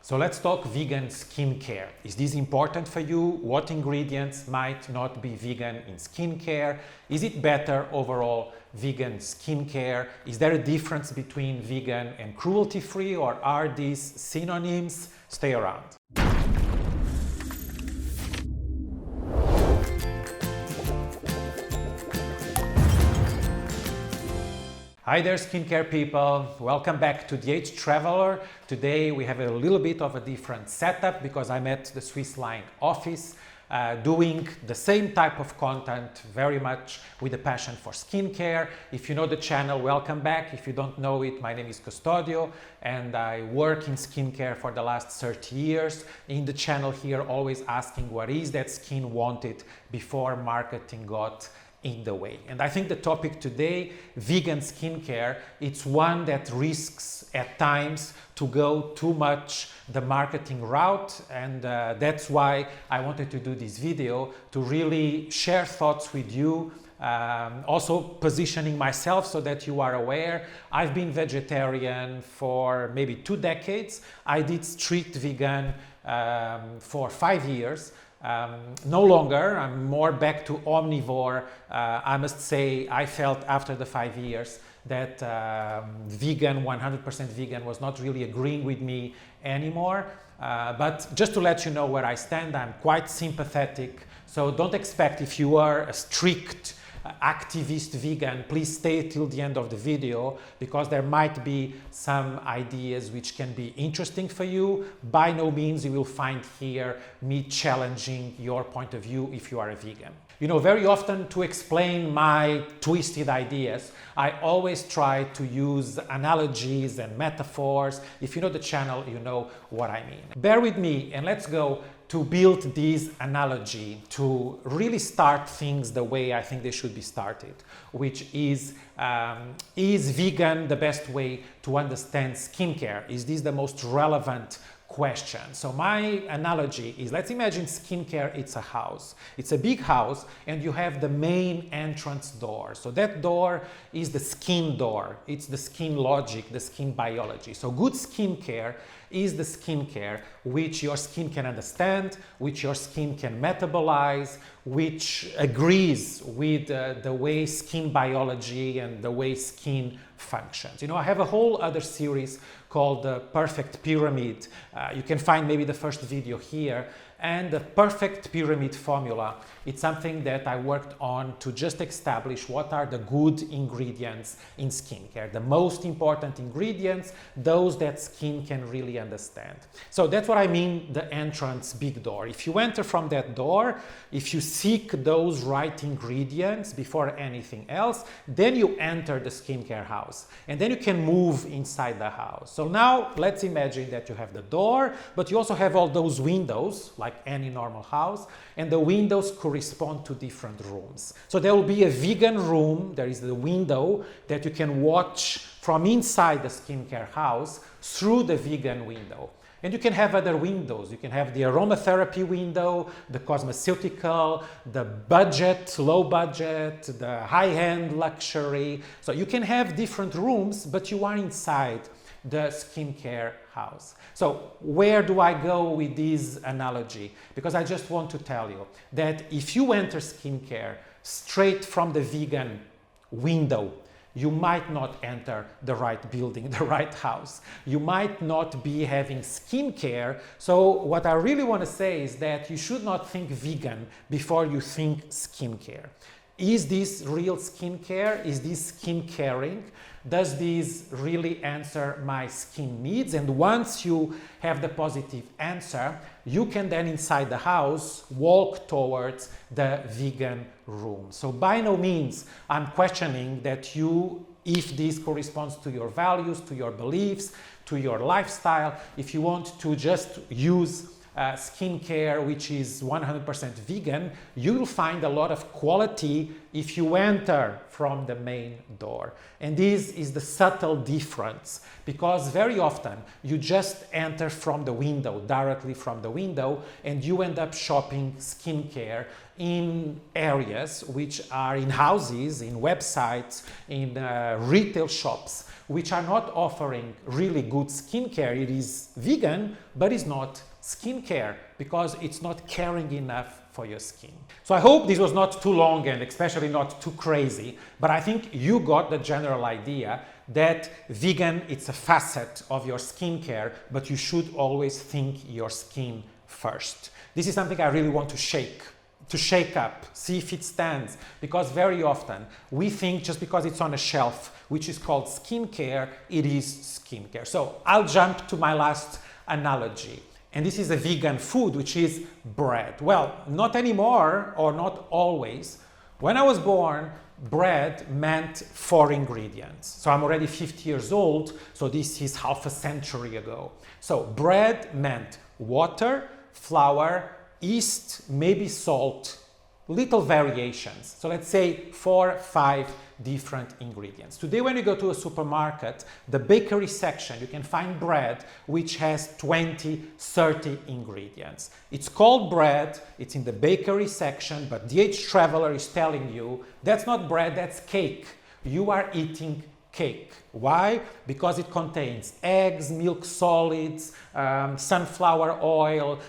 So let's talk vegan skincare. Is this important for you? What ingredients might not be vegan in skincare? Is it better overall vegan skincare? Is there a difference between vegan and cruelty-free, or are these synonyms? Stay around. Hi there, skincare people. Welcome back to The Age Traveler. Today we have a little bit of a different setup because I'm at the Swissline office doing the same type of content, very much with a passion for skincare. If you know the channel, welcome back. If you don't know it, my name is Custodio and I work in skincare for the last 30 years. In the channel here, always asking what is that skin wanted before marketing got in the way. And I think the topic today, vegan skincare, it's one that risks at times to go too much the marketing route, and that's why I wanted to do this video, to really share thoughts with you, also positioning myself so that you are aware. I've been vegetarian for maybe 2 decades. I did strict vegan for 5 years. No longer, I'm more back to omnivore. I must say I felt after the 5 years that vegan, 100% vegan was not really agreeing with me anymore. But just to let you know where I stand, I'm quite sympathetic. So don't expect, if you are a strict activist vegan, please stay till the end of the video because there might be some ideas which can be interesting for you. By no means you will find here me challenging your point of view if you are a vegan. You know, very often to explain my twisted ideas, I always try to use analogies and metaphors. If you know the channel, you know what I mean. Bear with me and let's go to build this analogy to really start things the way I think they should be started, which is vegan the best way to understand skincare? Is this the most relevant question? So my analogy is, let's imagine skincare, it's a house. It's a big house and you have the main entrance door. So that door is the skin door. It's the skin logic, the skin biology. So good skincare is the skincare which your skin can understand, which your skin can metabolize, which agrees with the way skin biology and the way skin functions. You know, I have a whole other series called the Perfect Pyramid. You can find maybe the first video here. And the perfect pyramid formula, it's something that I worked on to just establish what are the good ingredients in skincare, the most important ingredients, those that skin can really understand. So that's what I mean, the entrance big door. If you enter from that door, if you seek those right ingredients before anything else, then you enter the skincare house and then you can move inside the house. So now let's imagine that you have the door, but you also have all those windows, like any normal house, and the windows correspond to different rooms. So there will be a vegan room. There is the window that you can watch from inside the skincare house through the vegan window. And you can have other windows. You can have the aromatherapy window, the cosmeceutical, the budget, low budget, the high-end luxury. So you can have different rooms, but you are inside the skincare house. So where do I go with this analogy? Because I just want to tell you that if you enter skincare straight from the vegan window, you might not enter the right building, the right house. You might not be having skincare. So what I really want to say is that you should not think vegan before you think skincare. Is this real skincare? Is this skin caring? Does this really answer my skin needs? And once you have the positive answer, you can then inside the house walk towards the vegan room. So by no means I'm questioning that if this corresponds to your values, to your beliefs, to your lifestyle, if you want to just use skincare which is 100% vegan, you will find a lot of quality if you enter from the main door. And this is the subtle difference, because very often you just enter from the window, directly from the window, and you end up shopping skincare in areas which are in houses, in websites, in retail shops, which are not offering really good skincare. It is vegan, but it's not skincare because it's not caring enough for your skin. So I hope this was not too long and especially not too crazy, but I think you got the general idea that vegan, it's a facet of your skincare, but you should always think your skin first. This is something I really want to shake up, see if it stands, because very often we think just because it's on a shelf which is called skincare, it is skincare. So I'll jump to my last analogy, and this is a vegan food, which is bread. Well, not anymore, or not always. When I was born, bread meant 4 ingredients. So I'm already 50 years old, so this is half a century ago. So bread meant water, flour, yeast, maybe salt, little variations. So let's say 4 or 5 different ingredients. Today when you go to a supermarket, the bakery section, you can find bread which has 20, 30 ingredients. It's called bread, it's in the bakery section, but DH Traveler is telling you that's not bread, that's cake. You are eating cake. Why? Because it contains eggs, milk solids, sunflower oil,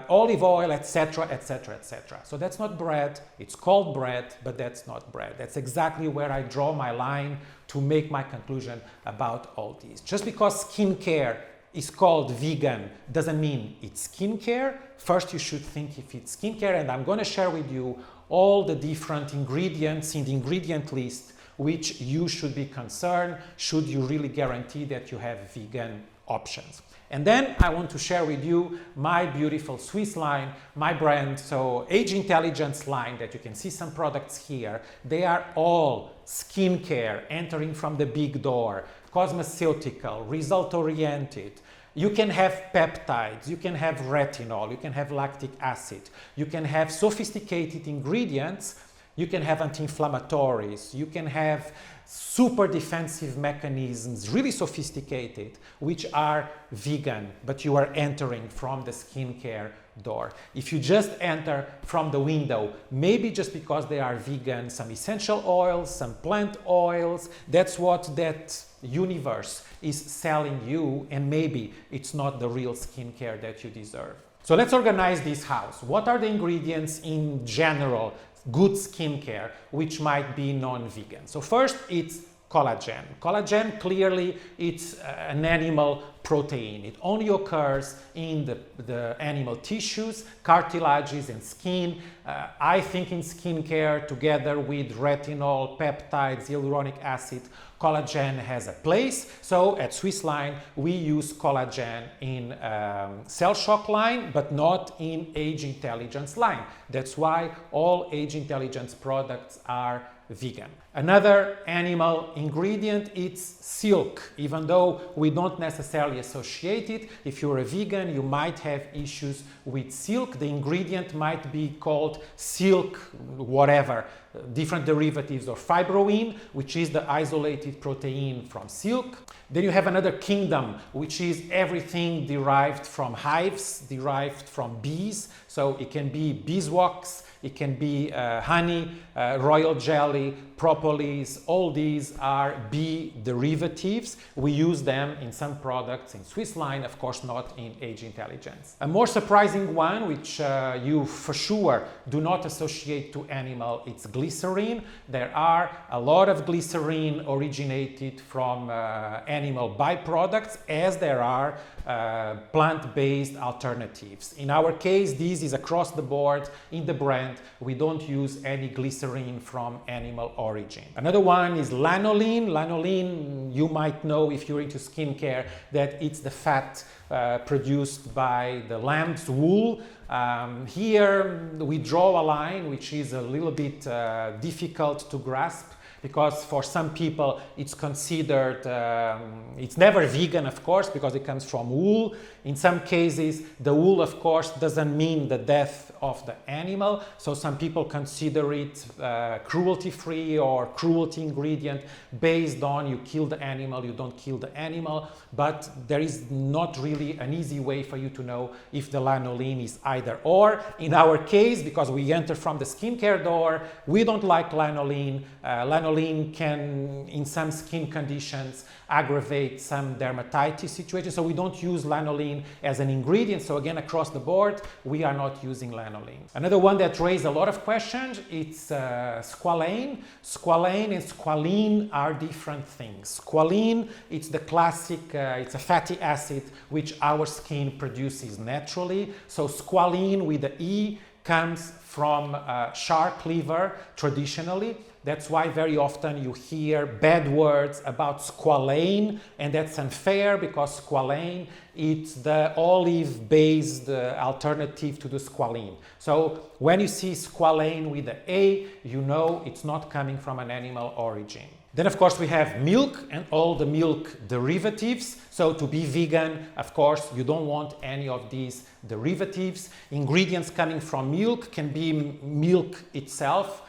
olive oil, etc., etc., etc. So that's not bread. It's called bread, but that's not bread. That's exactly where I draw my line to make my conclusion about all these. Just because skincare is called vegan doesn't mean it's skincare. First, you should think if it's skincare, and I'm going to share with you all the different ingredients in the ingredient list which you should be concerned should you really guarantee that you have vegan options. And then I want to share with you my beautiful Swissline, my brand, so Age Intelligence line that you can see some products here. They are all skincare, entering from the big door, cosmeceutical, result-oriented. You can have peptides, you can have retinol, you can have lactic acid, you can have sophisticated ingredients. You can have anti-inflammatories, you can have super defensive mechanisms, really sophisticated, which are vegan, but you are entering from the skincare door. If you just enter from the window, maybe just because they are vegan, some essential oils, some plant oils, that's what that universe is selling you, and maybe it's not the real skincare that you deserve. So let's organize this house. What are the ingredients in general? Good skincare, which might be non-vegan. So first, it's collagen. Collagen, clearly, it's an animal protein. It only occurs in the animal tissues, cartilages, and skin. I think in skincare, together with retinol, peptides, hyaluronic acid, collagen has a place. So at Swissline, we use collagen in Cell Shock line, but not in Age Intelligence line. That's why all Age Intelligence products are vegan. Another animal ingredient is silk. Even though we don't necessarily associate it, if you're a vegan, you might have issues with silk. The ingredient might be called silk whatever, different derivatives of fibroin, which is the isolated protein from silk. Then you have another kingdom, which is everything derived from hives, derived from bees. So it can be beeswax, it can be honey, royal jelly, propolis. All these are bee derivatives. We use them in some products in Swissline, of course not in Age Intelligence. A more surprising one, which you for sure do not associate to animal, it's glycerin. There are a lot of glycerin originated from animal byproducts, as there are plant-based alternatives. In our case, this is across the board in the brand. We don't use any glycerin from animal origin. Another one is lanolin. Lanolin, you might know if you're into skincare that it's the fat produced by the lamb's wool. Here we draw a line which is a little bit difficult to grasp, because for some people it's considered, it's never vegan, of course, because it comes from wool. In some cases, the wool, of course, doesn't mean the death of the animal, so some people consider it cruelty-free or cruelty ingredient based on you kill the animal, you don't kill the animal, but there is not really an easy way for you to know if the lanolin is either or. In our case, because we enter from the skincare door, we don't like lanolin. Lanolin can, in some skin conditions, aggravate some dermatitis situations, so we don't use lanolin as an ingredient. So again, across the board, we are not using lanolin. Another one that raised a lot of questions, it's squalane. Squalane and squalene are different things. Squalene, it's the classic, it's a fatty acid which our skin produces naturally. So squalene with the E comes from shark liver traditionally. That's why very often you hear bad words about squalane, and that's unfair because squalane, it's the olive-based alternative to the squalene. So when you see squalane with the A, you know it's not coming from an animal origin. Then of course we have milk and all the milk derivatives. So to be vegan, of course, you don't want any of these derivatives. Ingredients coming from milk can be milk itself,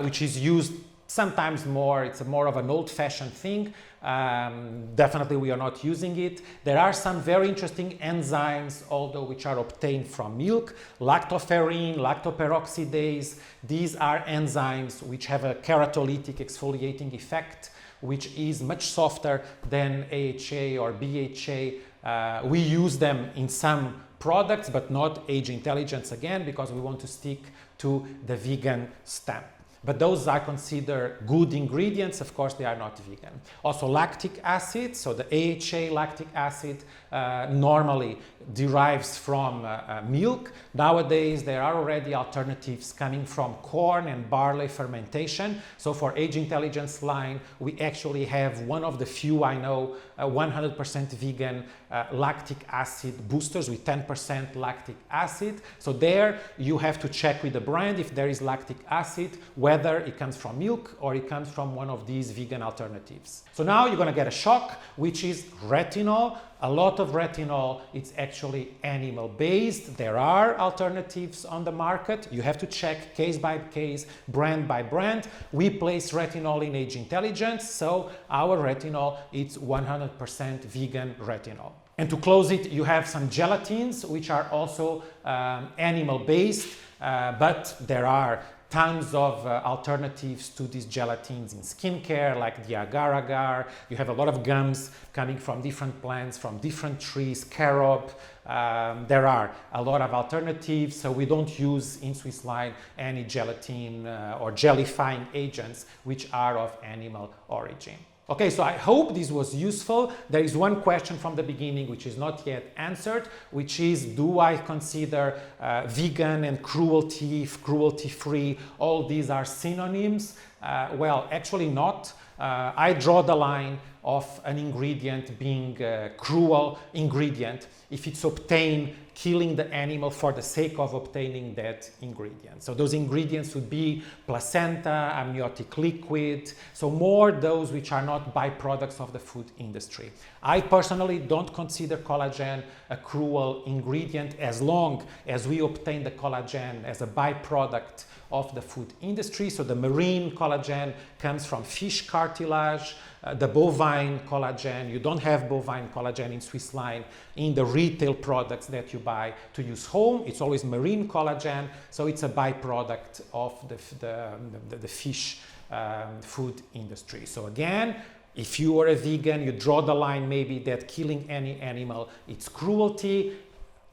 which is used sometimes more, it's more of an old-fashioned thing. Definitely we are not using it. There are some very interesting enzymes, although which are obtained from milk, lactoferrin, lactoperoxidase. These are enzymes which have a keratolytic exfoliating effect, which is much softer than AHA or BHA. We use them in some products, but not Age Intelligence again, because we want to stick to the vegan stamp. But those are considered good ingredients. Of course, they are not vegan. Also lactic acid, so the AHA lactic acid normally derives from milk. Nowadays, there are already alternatives coming from corn and barley fermentation. So for Age Intelligence line, we actually have one of the few I know 100% vegan lactic acid boosters with 10% lactic acid. So there you have to check with the brand if there is lactic acid, whether it comes from milk or it comes from one of these vegan alternatives. So now you're going to get a shock, which is retinol. A lot of retinol, it's actually animal-based. There are alternatives on the market. You have to check case by case, brand by brand. We place retinol in Age Intelligence, so our retinol, it's 100% vegan retinol. And to close it, you have some gelatins, which are also animal-based, but there are tons of alternatives to these gelatins in skincare, like the agar-agar. You have a lot of gums coming from different plants, from different trees, carob. There are a lot of alternatives, so we don't use in Swissline any gelatin or gelifying agents which are of animal origin. Okay, so I hope this was useful. There is one question from the beginning which is not yet answered, which is, do I consider vegan and cruelty-free, all these are synonyms? Well, actually not. I draw the line of an ingredient being a cruel ingredient if it's obtained killing the animal for the sake of obtaining that ingredient. So those ingredients would be placenta, amniotic liquid, so more those which are not byproducts of the food industry. I personally don't consider collagen a cruel ingredient as long as we obtain the collagen as a byproduct of the food industry. So the marine collagen comes from fish cartilage, the bovine collagen, you don't have bovine collagen in Swissline in the retail products that you buy to use home. It's always marine collagen, so it's a byproduct of the fish food industry. So again, if you are a vegan, you draw the line maybe that killing any animal, it's cruelty.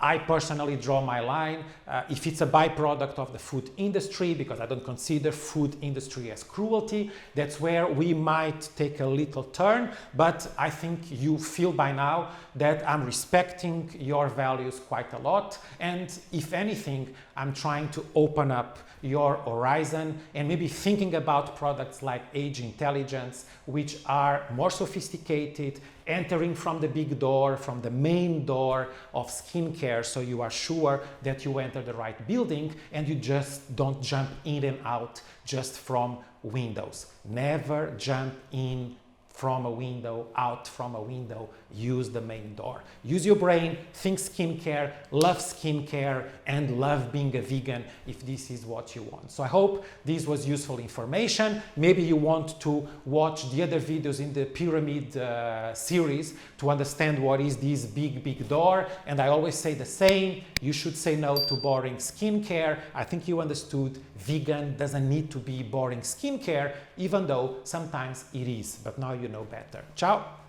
I personally draw my line if it's a byproduct of the food industry, because I don't consider food industry as cruelty. That's where we might take a little turn, but I think you feel by now that I'm respecting your values quite a lot, and if anything, I'm trying to open up your horizon and maybe thinking about products like Age Intelligence, which are more sophisticated entering from the big door, from the main door of skincare, so you are sure that you enter the right building and you just don't jump in and out just from windows. Never jump in from a window, out from a window, use the main door. Use your brain, think skincare, love skincare, and love being a vegan if this is what you want. So I hope this was useful information. Maybe you want to watch the other videos in the pyramid series to understand what is this big door. And I always say the same, you should say no to boring skincare. I think you understood vegan doesn't need to be boring skincare, even though sometimes it is, but now you know better. Ciao!